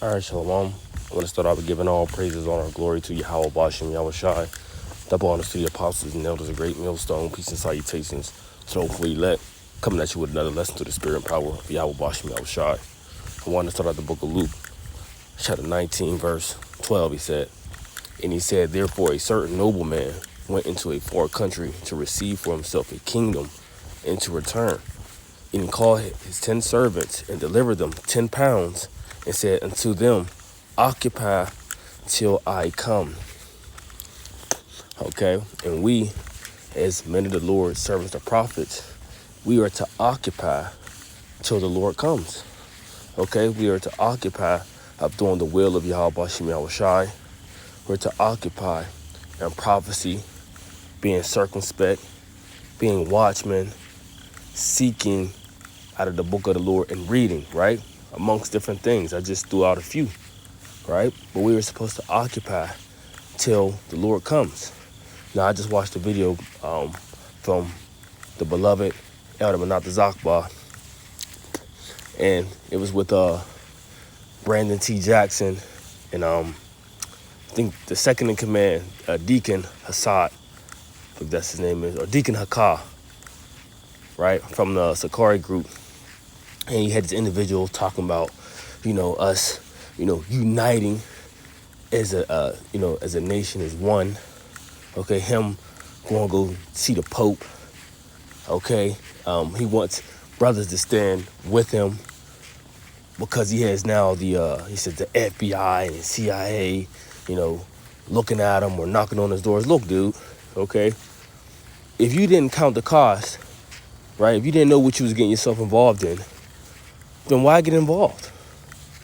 All right, Shalom. I want to start off with giving all praises, honor, and glory to Yahweh Bashem, Yahweh Shai. Double honors to the apostles and elders, a great millstone, peace and salutations. So hopefully coming at you with another lesson to the spirit and power of Yahweh Bashem, Yahweh Shai. I want to start out the book of Luke, chapter 19, verse 12, he said. And he said, therefore a certain nobleman went into a far country to receive for himself a kingdom and to return. And he called his 10 servants and delivered them 10 pounds and said unto them, occupy till I come. Okay, and we, as men of the Lord, servants of prophets, we are to occupy till the Lord comes. Okay, we are to occupy of doing the will of Yahweh Bashem Yahweh Shai. We're to occupy in prophecy, being circumspect, being watchmen, seeking out of the book of the Lord and reading, right? Amongst different things. I just threw out a few, right? But we were supposed to occupy till the Lord comes. Now, I just watched a video from the beloved Elder Manat Zakba, and it was with Brandon T. Jackson and I think the second in command, Deacon Hassad, if that's his name is, or Deacon Hakah, right, from the Sakari group. And he had this individual talking about, us, uniting as as a nation, as one. Okay, him going to go see the Pope. Okay, he wants brothers to stand with him because he has now he said the FBI and CIA, looking at him or knocking on his doors. Look, dude, okay, if you didn't count the cost, right, if you didn't know what you was getting yourself involved in, then why get involved?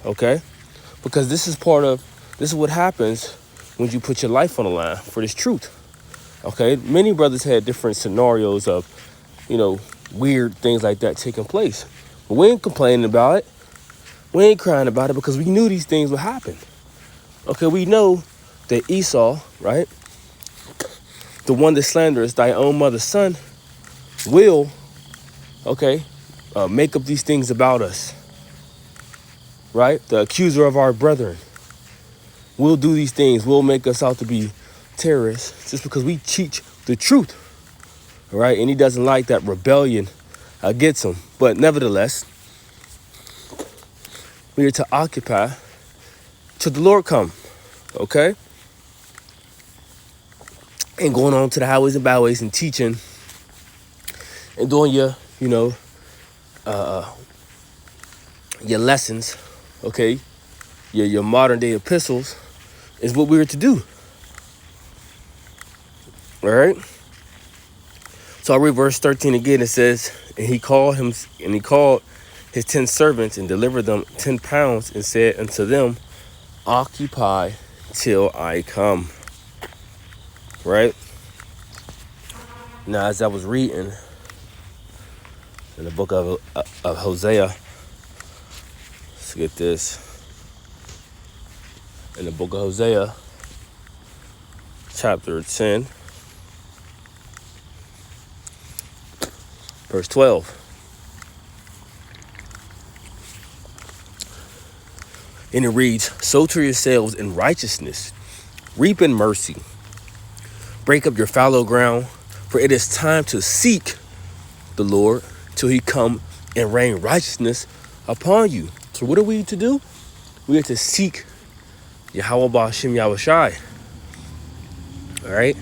Okay, because this is what happens when you put your life on the line for this truth. Okay, many brothers had different scenarios of, weird things like that taking place. But we ain't complaining about it. We ain't crying about it because we knew these things would happen. Okay, we know that Esau, right, the one that slanders thy own mother's son, will, make up these things about us. Right? The accuser of our brethren will do these things, will make us out to be terrorists just because we teach the truth. All right? And he doesn't like that rebellion against him. But nevertheless, we are to occupy till the Lord come. Okay? And going on to the highways and byways and teaching and doing your lessons, okay, your modern day epistles is what we were to do. All right. So I read verse 13 again. It says, and he called his 10 servants and delivered them 10 pounds and said unto them, occupy till I come. Right. Now, as I was reading in the book of Hosea, let's get this. In the book of Hosea, chapter 10, verse 12. And it reads, sow to yourselves in righteousness, reap in mercy, break up your fallow ground, for it is time to seek the Lord till he come and rain righteousness upon you. So what are we to do? We are to seek Yahweh Bashem Yahweh Shai. All right.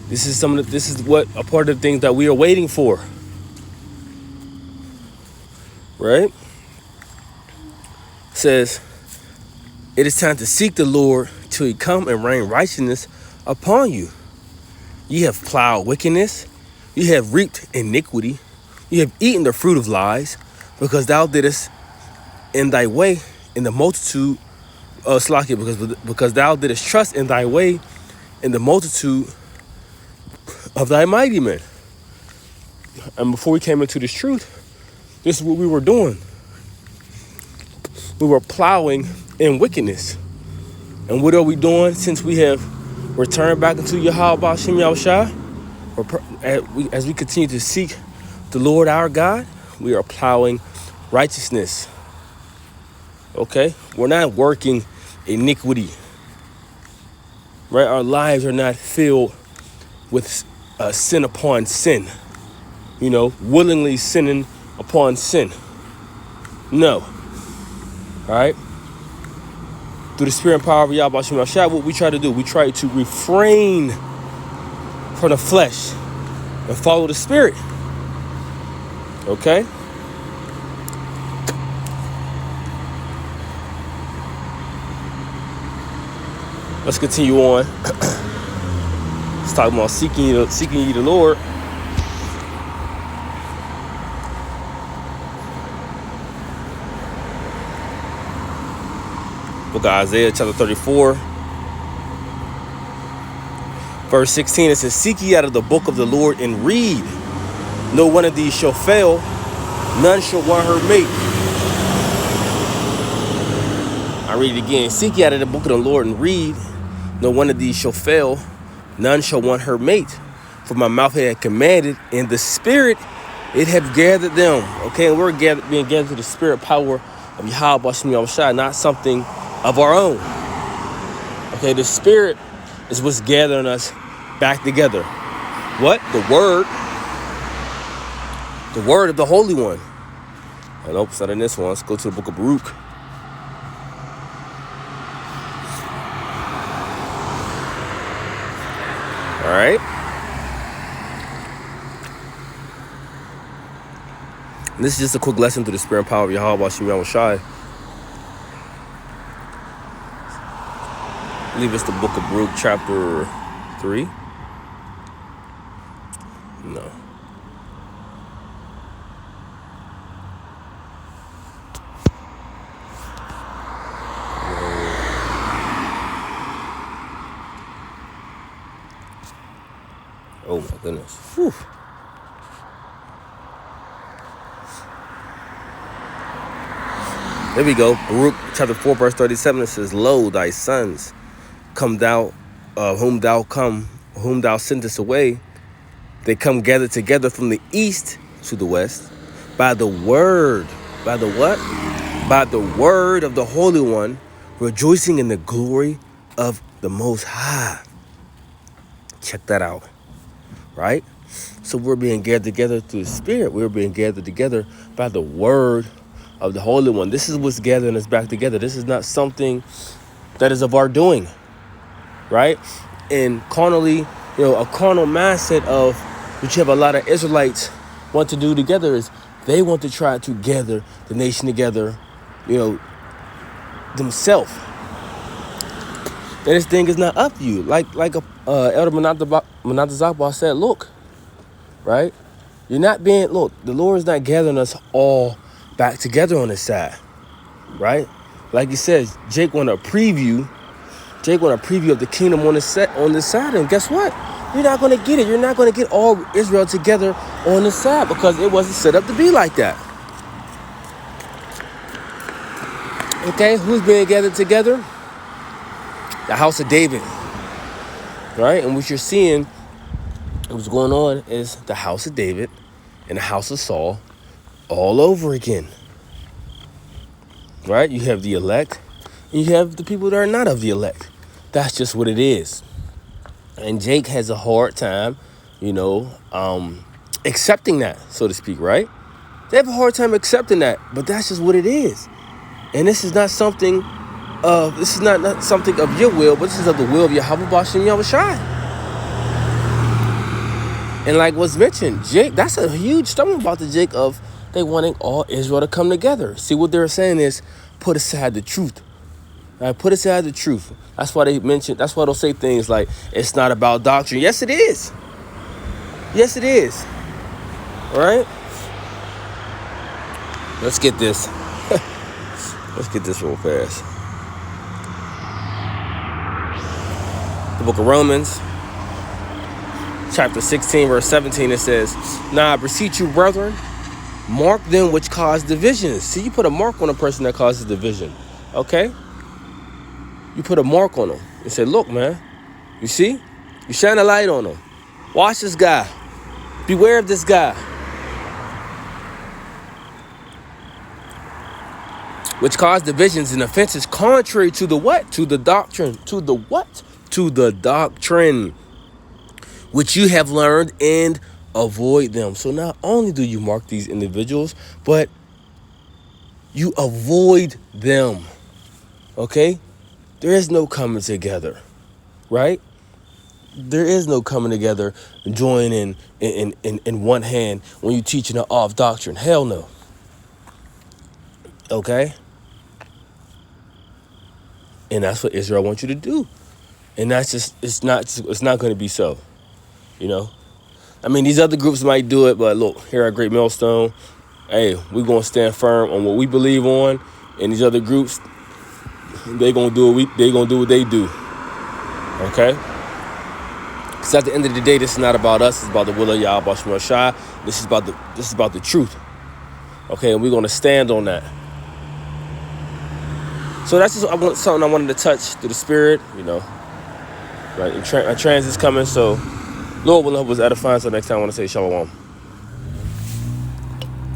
This is what a part of the things that we are waiting for. Right? It says, it is time to seek the Lord till he come and rain righteousness upon you. Ye have plowed wickedness, ye have reaped iniquity, ye have eaten the fruit of lies, because thou didst in thy way in the multitude of Slakia, because thou didst trust in thy way in the multitude of thy mighty men. And before we came into this truth, this is what we were doing. We were plowing in wickedness. And what are we doing since we have returned back into Yahweh Bashem Yahweh Shai? As we continue to seek the Lord our God, we are plowing righteousness. Okay? We're not working iniquity. Right? Our lives are not filled with sin upon sin. Willingly sinning upon sin. No. All right? Through the spirit and power of Yahweh Shem Shai, what we try to do, we try to refrain from the flesh and follow the spirit. Okay? Let's continue on. Let's talk about seeking ye the Lord. Book of Isaiah, chapter 34. Verse 16, it says, seek ye out of the book of the Lord and read. No one of these shall fail, none shall want her mate. I read it again. Seek ye out of the book of the Lord and read. No one of these shall fail, none shall want her mate. For my mouth had commanded, and the spirit it have gathered them. Okay, and we're being gathered to the spirit power of Yahweh Shem Shai, not something of our own. Okay, the spirit is what's gathering us back together. What? The word of the Holy One. And nope, it's not in this one. Let's go to the book of Baruch. All right. And this is just a quick lesson through the spirit and power of Yahweh Shem Shai. I believe it's the book of Baruch, chapter 3. No. Oh my goodness. Whew. There we go. Baruch chapter 4, verse 37. It says, lo, thy sons come thou, whom thou sendest away. They come gathered together from the east to the west by the word. By the what? By the word of the Holy One, rejoicing in the glory of the Most High. Check that out. Right? So we're being gathered together through the Spirit. We're being gathered together by the word of the Holy One. This is what's gathering us back together. This is not something that is of our doing. Right? And carnally, a carnal mindset of what you have a lot of Israelites want to do together is they want to try to gather the nation together, themselves. And this thing is not up to you. Like Elder Menathe said, look, right? The Lord is not gathering us all back together on this side, right? Like he says, Jake want a preview of the kingdom on this side. And guess what? You're not going to get it. You're not going to get all Israel together on this side because it wasn't set up to be like that. Okay, who's being gathered together? The house of David, right? And what you're seeing, what's going on is the house of David and the house of Saul all over again, right? You have the elect and you have the people that are not of the elect. That's just what it is. And Jake has a hard time, accepting that, so to speak, right? They have a hard time accepting that, but that's just what it is. And this is not something not something of your will, but this is of the will of Yahweh Shem Yahushai. And like was mentioned, Jake, that's a huge stumbling block to Jake of they wanting all Israel to come together. See, what they're saying is put aside the truth. Right? Put aside the truth. That's why they'll say things like, it's not about doctrine. Yes, it is. Yes, it is. All right? Let's get this. Let's get this real fast. The book of Romans, chapter 16, verse 17, it says, now I beseech you, brethren, mark them which cause divisions. See, you put a mark on a person that causes division. Okay? You put a mark on them and say, look, man, you see? You shine a light on them. Watch this guy. Beware of this guy. which cause divisions and offenses contrary to the what? To the doctrine. To the what? To the doctrine which you have learned, and avoid them. So not only do you mark these individuals, but you avoid them. Okay? There is no coming together, right? There is no coming together and joining in one hand when you're teaching an off doctrine. Hell no. Okay? And that's what Israel wants you to do. And that's just, it's not going to be so, you know? I mean, these other groups might do it, but look, here at Great Millstone, hey, we're going to stand firm on what we believe on. And these other groups, they're going to do what they do. Okay? Because at the end of the day, this is not about us. It's about the will of Yahweh Shema Shai. This is about the truth. Okay, and we're going to stand on that. So that's just something I wanted to touch through the spirit, you know. Right, and transit's coming, so Lord will help us edify. So next time I want to say shalom.